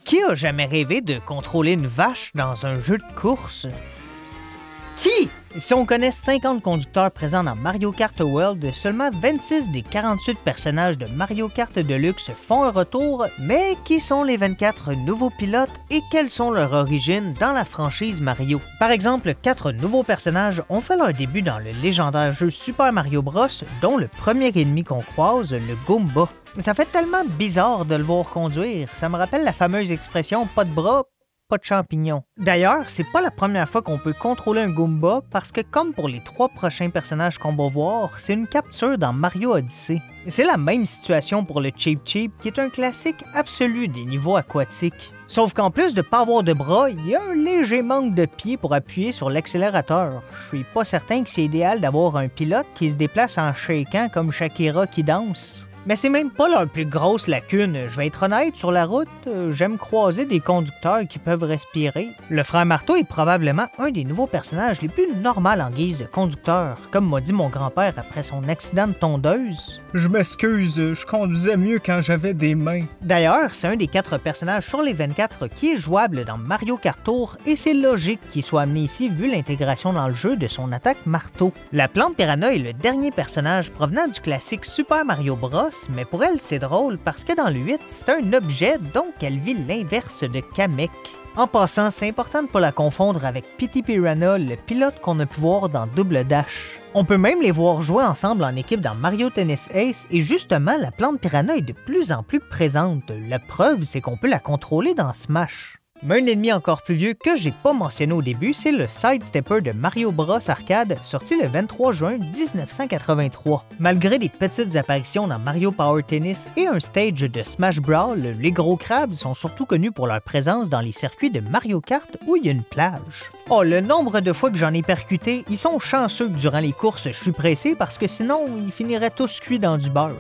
Qui a jamais rêvé de contrôler une vache dans un jeu de course? Qui? Si on connaît 50 conducteurs présents dans Mario Kart World, seulement 26 des 48 personnages de Mario Kart Deluxe font un retour, mais qui sont les 24 nouveaux pilotes et quelles sont leurs origines dans la franchise Mario? Par exemple, 4 nouveaux personnages ont fait leur début dans le légendaire jeu Super Mario Bros, dont le premier ennemi qu'on croise, le Goomba. Ça fait tellement bizarre de le voir conduire, ça me rappelle la fameuse expression « pas de bras ». Pas de champignons. D'ailleurs, c'est pas la première fois qu'on peut contrôler un Goomba parce que comme pour les 3 prochains personnages qu'on va voir, c'est une capture dans Mario Odyssey. C'est la même situation pour le Cheep Cheep qui est un classique absolu des niveaux aquatiques. Sauf qu'en plus de pas avoir de bras, il y a un léger manque de pied pour appuyer sur l'accélérateur. Je suis pas certain que c'est idéal d'avoir un pilote qui se déplace en shakant comme Shakira qui danse. Mais c'est même pas leur plus grosse lacune. Je vais être honnête, sur la route, j'aime croiser des conducteurs qui peuvent respirer. Le frère Marteau est probablement un des nouveaux personnages les plus normaux en guise de conducteur, comme m'a dit mon grand-père après son accident de tondeuse. Je m'excuse, je conduisais mieux quand j'avais des mains. D'ailleurs, c'est un des 4 personnages sur les 24 qui est jouable dans Mario Kart Tour et c'est logique qu'il soit amené ici vu l'intégration dans le jeu de son attaque marteau. La plante piranha est le dernier personnage provenant du classique Super Mario Bros, mais pour elle, c'est drôle parce que dans le 8, c'est un objet, donc elle vit l'inverse de Kamek. En passant, c'est important de ne pas la confondre avec Pity Piranha, le pilote qu'on a pu voir dans Double Dash. On peut même les voir jouer ensemble en équipe dans Mario Tennis Ace, et justement, la plante piranha est de plus en plus présente. La preuve, c'est qu'on peut la contrôler dans Smash. Mais un ennemi encore plus vieux que j'ai pas mentionné au début, c'est le Sidestepper de Mario Bros Arcade, sorti le 23 juin 1983. Malgré des petites apparitions dans Mario Power Tennis et un stage de Smash Brawl, les gros crabes sont surtout connus pour leur présence dans les circuits de Mario Kart où il y a une plage. Oh, le nombre de fois que j'en ai percuté, ils sont chanceux que durant les courses, je suis pressé parce que sinon, ils finiraient tous cuits dans du beurre.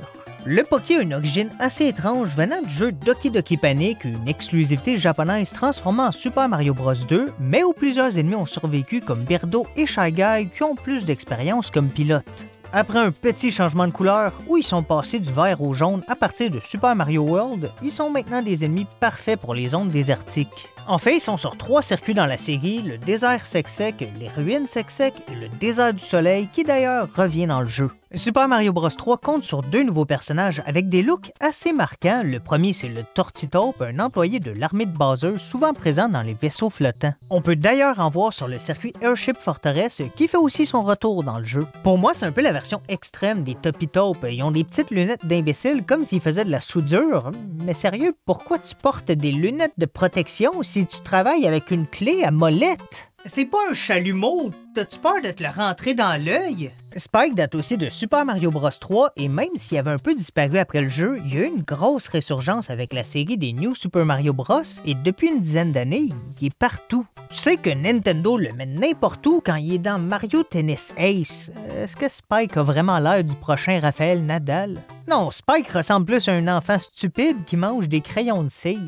Le Poké a une origine assez étrange venant du jeu Doki Doki Panic, une exclusivité japonaise transformée en Super Mario Bros 2, mais où plusieurs ennemis ont survécu comme Birdo et Shy Guy qui ont plus d'expérience comme pilotes. Après un petit changement de couleur, où ils sont passés du vert au jaune à partir de Super Mario World, ils sont maintenant des ennemis parfaits pour les zones désertiques. En fait, ils sont sur 3 circuits dans la série, le désert sec-sec, les ruines sec-sec et le désert du soleil, qui d'ailleurs revient dans le jeu. Super Mario Bros 3 compte sur 2 nouveaux personnages avec des looks assez marquants. Le premier, c'est le Tortitaupe, un employé de l'armée de Bowser souvent présent dans les vaisseaux flottants. On peut d'ailleurs en voir sur le circuit Airship Fortress, qui fait aussi son retour dans le jeu. Pour moi, c'est un peu la version extrême des Toppy-Taupes. Ils ont des petites lunettes d'imbéciles comme s'ils faisaient de la soudure. Mais sérieux, pourquoi tu portes des lunettes de protection si tu travailles avec une clé à molette? C'est pas un chalumeau, t'as-tu peur de te le rentrer dans l'œil? Spike date aussi de Super Mario Bros 3 et même s'il avait un peu disparu après le jeu, il y a eu une grosse résurgence avec la série des New Super Mario Bros et depuis une dizaine d'années, il est partout. Tu sais que Nintendo le met n'importe où quand il est dans Mario Tennis Ace. Est-ce que Spike a vraiment l'air du prochain Raphaël Nadal? Non, Spike ressemble plus à un enfant stupide qui mange des crayons de cire.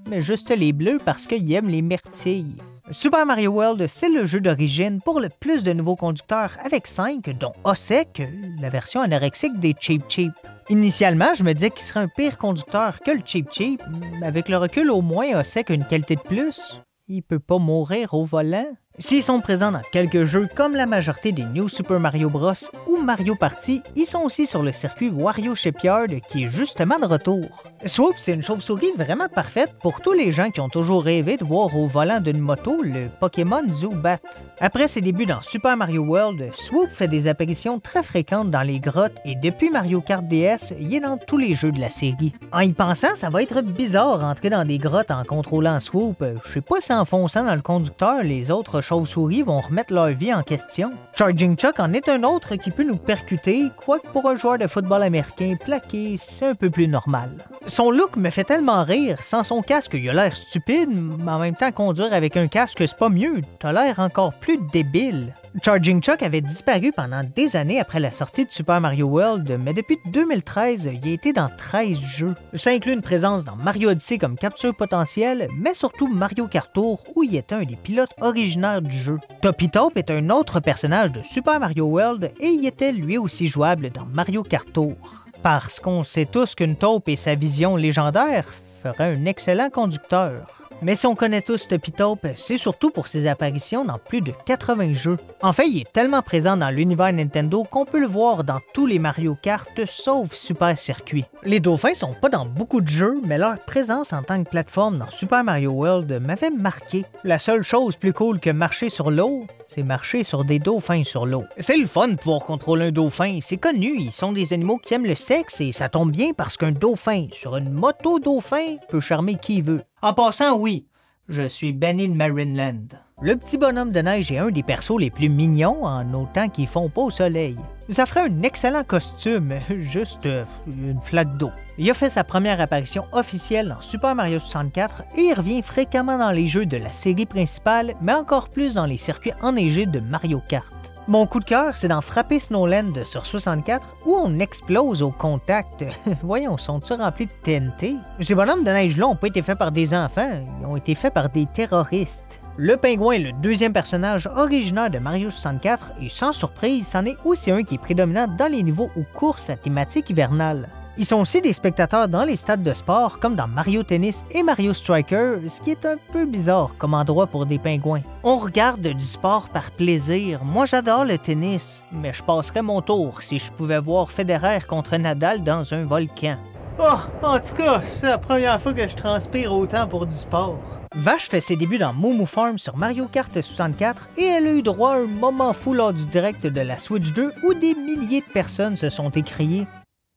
Mais juste les bleus parce qu'il aime les myrtilles. Super Mario World, c'est le jeu d'origine pour le plus de nouveaux conducteurs avec 5, dont Osek, la version anorexique des Cheep Cheep. Initialement, je me disais qu'il serait un pire conducteur que le Cheep Cheep, mais avec le recul, au moins Osek a une qualité de plus. Il peut pas mourir au volant. S'ils sont présents dans quelques jeux comme la majorité des New Super Mario Bros ou Mario Party, ils sont aussi sur le circuit Wario Shipyard qui est justement de retour. Swoop, c'est une chauve-souris vraiment parfaite pour tous les gens qui ont toujours rêvé de voir au volant d'une moto le Pokémon Zubat. Après ses débuts dans Super Mario World, Swoop fait des apparitions très fréquentes dans les grottes et depuis Mario Kart DS, il est dans tous les jeux de la série. En y pensant, ça va être bizarre rentrer dans des grottes en contrôlant Swoop. Je sais pas si en fonçant dans le conducteur, les autres chauves-souris vont remettre leur vie en question. Charging Chuck en est un autre qui peut nous percuter, quoique pour un joueur de football américain plaqué, c'est un peu plus normal. Son look me fait tellement rire, sans son casque il a l'air stupide, mais en même temps conduire avec un casque c'est pas mieux, t'as l'air encore plus débile. Charging Chuck avait disparu pendant des années après la sortie de Super Mario World, mais depuis 2013, il a été dans 13 jeux. Ça inclut une présence dans Mario Odyssey comme capture potentielle, mais surtout Mario Kart Tour où il était un des pilotes originaires du jeu. Toppy-Taupe est un autre personnage de Super Mario World et il était lui aussi jouable dans Mario Kart Tour. Parce qu'on sait tous qu'une taupe est sa vision légendaire, ferait un excellent conducteur. Mais si on connaît tous Toppy Taupe, c'est surtout pour ses apparitions dans plus de 80 jeux. En fait, il est tellement présent dans l'univers Nintendo qu'on peut le voir dans tous les Mario Kart sauf Super Circuit. Les dauphins sont pas dans beaucoup de jeux, mais leur présence en tant que plateforme dans Super Mario World m'avait marqué. La seule chose plus cool que marcher sur l'eau, c'est marcher sur des dauphins sur l'eau. C'est le fun de pouvoir contrôler un dauphin, c'est connu, ils sont des animaux qui aiment le sexe et ça tombe bien parce qu'un dauphin sur une moto dauphin peut charmer qui veut. En passant, oui, je suis banni de Marineland. Le petit bonhomme de neige est un des persos les plus mignons en autant qu'ils font pas au soleil. Ça ferait un excellent costume, juste une flaque d'eau. Il a fait sa première apparition officielle dans Super Mario 64 et il revient fréquemment dans les jeux de la série principale, mais encore plus dans les circuits enneigés de Mario Kart. Mon coup de cœur, c'est dans Frapper Snowland sur 64 où on explose au contact. Voyons, sont-ils remplis de TNT? Ces bonhommes de neige-là n'ont pas été faits par des enfants, ils ont été faits par des terroristes. Le pingouin est le deuxième personnage originaire de Mario 64 et sans surprise, c'en est aussi un qui est prédominant dans les niveaux aux courses à thématique hivernale. Ils sont aussi des spectateurs dans les stades de sport comme dans Mario Tennis et Mario Striker, ce qui est un peu bizarre comme endroit pour des pingouins. On regarde du sport par plaisir. Moi j'adore le tennis, mais je passerais mon tour si je pouvais voir Federer contre Nadal dans un volcan. Oh, en tout cas, c'est la première fois que je transpire autant pour du sport. Vache fait ses débuts dans Moo Moo Farm sur Mario Kart 64 et elle a eu droit à un moment fou lors du direct de la Switch 2 où des milliers de personnes se sont écriées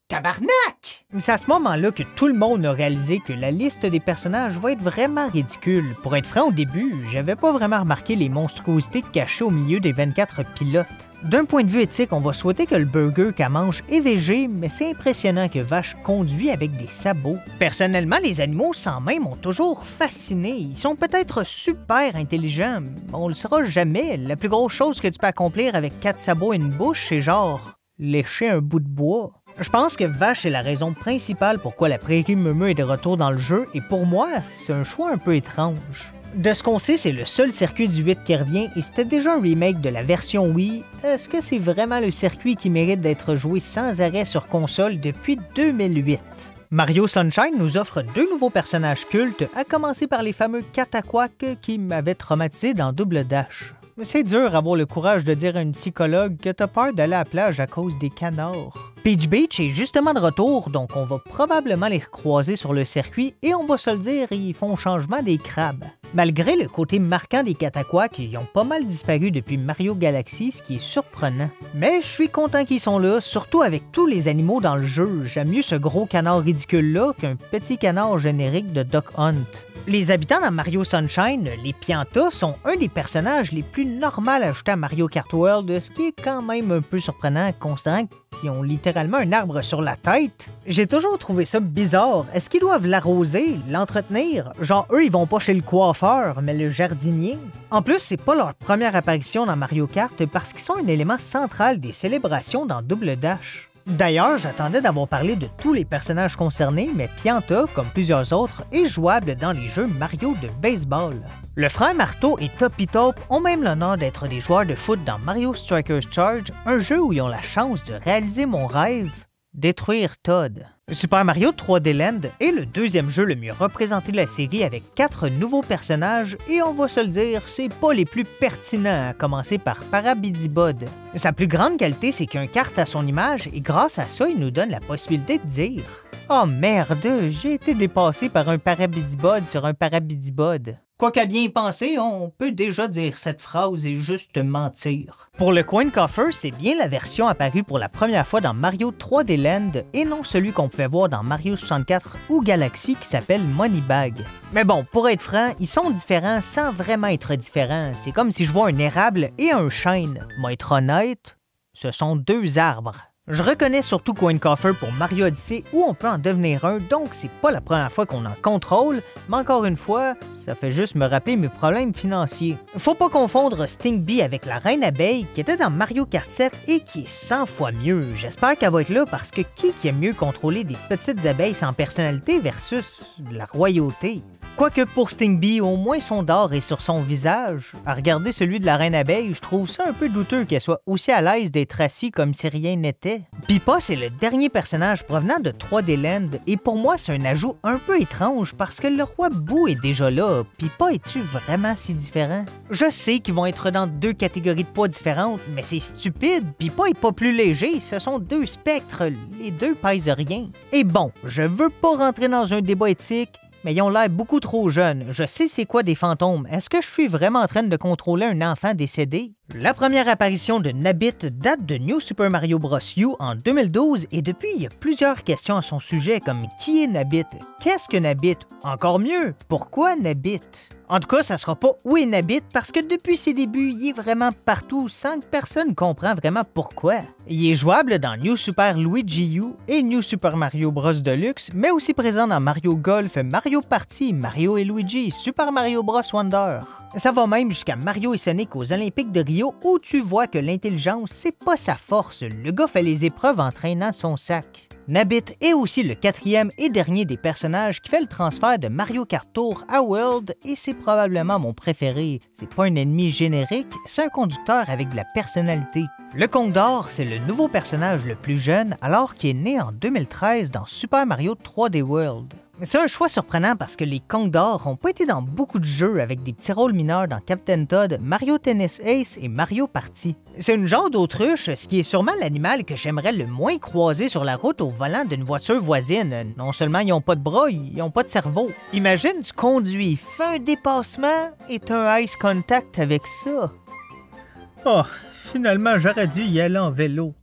Tabarnak! C'est à ce moment-là que tout le monde a réalisé que la liste des personnages va être vraiment ridicule. Pour être franc, au début, j'avais pas vraiment remarqué les monstruosités cachées au milieu des 24 pilotes. D'un point de vue éthique, on va souhaiter que le burger qu'elle mange est végé, mais c'est impressionnant que Vache conduit avec des sabots. Personnellement, les animaux sans main m'ont toujours fasciné. Ils sont peut-être super intelligents, mais on le saura jamais. La plus grosse chose que tu peux accomplir avec 4 sabots et une bouche, c'est genre lécher un bout de bois. Je pense que Vache est la raison principale pourquoi la prairie Meu est de retour dans le jeu, et pour moi, c'est un choix un peu étrange. De ce qu'on sait, c'est le seul circuit du 8 qui revient, et c'était déjà un remake de la version Wii. Est-ce que c'est vraiment le circuit qui mérite d'être joué sans arrêt sur console depuis 2008? Mario Sunshine nous offre 2 nouveaux personnages cultes, à commencer par les fameux Cataquac qui m'avaient traumatisé dans Double Dash. C'est dur d'avoir le courage de dire à une psychologue que t'as peur d'aller à la plage à cause des canards. Peach Beach est justement de retour, donc on va probablement les recroiser sur le circuit et on va se le dire, ils font changement des crabes. Malgré le côté marquant des Cataquac, ils ont pas mal disparu depuis Mario Galaxy, ce qui est surprenant. Mais je suis content qu'ils sont là, surtout avec tous les animaux dans le jeu. J'aime mieux ce gros canard ridicule-là qu'un petit canard générique de Duck Hunt. Les habitants dans Mario Sunshine, les Piantas, sont un des personnages les plus normaux ajoutés à Mario Kart World, ce qui est quand même un peu surprenant considérant qu'ils ont littéralement un arbre sur la tête. J'ai toujours trouvé ça bizarre. Est-ce qu'ils doivent l'arroser, l'entretenir? Genre eux, ils vont pas chez le coiffeur, mais le jardinier? En plus, c'est pas leur première apparition dans Mario Kart parce qu'ils sont un élément central des célébrations dans Double Dash. D'ailleurs, j'attendais d'avoir parlé de tous les personnages concernés, mais Pianta, comme plusieurs autres, est jouable dans les jeux Mario de baseball. Le frère Marteau et Toppy Taupe ont même l'honneur d'être des joueurs de foot dans Mario Strikers Charge, un jeu où ils ont la chance de réaliser mon rêve, détruire Todd. Super Mario 3D Land est le deuxième jeu le mieux représenté de la série avec 4 nouveaux personnages et on va se le dire, c'est pas les plus pertinents, à commencer par Parabidibod. Sa plus grande qualité, c'est qu'il y a un kart à son image et grâce à ça, il nous donne la possibilité de dire « Oh merde, j'ai été dépassé par un Parabidibod sur un Parabidibod ». Quoi qu'à bien y penser, on peut déjà dire cette phrase et juste mentir. Pour le Coin Coffer, c'est bien la version apparue pour la première fois dans Mario 3D Land et non celui qu'on pouvait voir dans Mario 64 ou Galaxy qui s'appelle Moneybag. Mais bon, pour être franc, ils sont différents sans vraiment être différents. C'est comme si je vois un érable et un chêne. Moi être honnête, ce sont 2 arbres. Je reconnais surtout Coin Coffer pour Mario Odyssey où on peut en devenir un, donc c'est pas la première fois qu'on en contrôle, mais encore une fois, ça fait juste me rappeler mes problèmes financiers. Faut pas confondre Stingy avec la Reine Abeille qui était dans Mario Kart 7 et qui est 100 fois mieux. J'espère qu'elle va être là parce que qui aime mieux contrôler des petites abeilles sans personnalité versus la royauté? Quoique pour Stingby, au moins son dard est sur son visage. À regarder celui de la reine abeille, je trouve ça un peu douteux qu'elle soit aussi à l'aise d'être assis comme si rien n'était. Pippa, c'est le dernier personnage provenant de 3D Land, et pour moi, c'est un ajout un peu étrange parce que le roi Boo est déjà là. Pippa, es-tu vraiment si différent? Je sais qu'ils vont être dans 2 catégories de poids différentes, mais c'est stupide. Pippa est pas plus léger, ce sont 2 spectres, les 2 pèsent rien. Et bon, je veux pas rentrer dans un débat éthique, mais ils ont l'air beaucoup trop jeunes. Je sais c'est quoi des fantômes. Est-ce que je suis vraiment en train de contrôler un enfant décédé? La première apparition de Nabbit date de New Super Mario Bros. U en 2012 et depuis, il y a plusieurs questions à son sujet comme qui est Nabbit? Qu'est-ce que Nabbit? Encore mieux, pourquoi Nabbit? En tout cas, ça sera pas où est Nabbit parce que depuis ses débuts, il est vraiment partout sans que personne comprenne vraiment pourquoi. Il est jouable dans New Super Luigi U et New Super Mario Bros. Deluxe, mais aussi présent dans Mario Golf, Mario Party, Mario et Luigi, Super Mario Bros. Wonder. Ça va même jusqu'à Mario et Sonic aux Olympiques de Rio où tu vois que l'intelligence, c'est pas sa force. Le gars fait les épreuves en traînant son sac. Nabbit est aussi le 4e et dernier des personnages qui fait le transfert de Mario Kart Tour à World et c'est probablement mon préféré. C'est pas un ennemi générique, c'est un conducteur avec de la personnalité. Le Conque d'Or, c'est le nouveau personnage le plus jeune alors qu'il est né en 2013 dans Super Mario 3D World. C'est un choix surprenant parce que les Conques d'Or n'ont pas été dans beaucoup de jeux avec des petits rôles mineurs dans Captain Todd, Mario Tennis Ace et Mario Party. C'est une genre d'autruche, ce qui est sûrement l'animal que j'aimerais le moins croiser sur la route au volant d'une voiture voisine. Non seulement ils n'ont pas de bras, ils n'ont pas de cerveau. Imagine, tu conduis, fais un dépassement et t'as un ice contact avec ça. Oh, finalement, j'aurais dû y aller en vélo.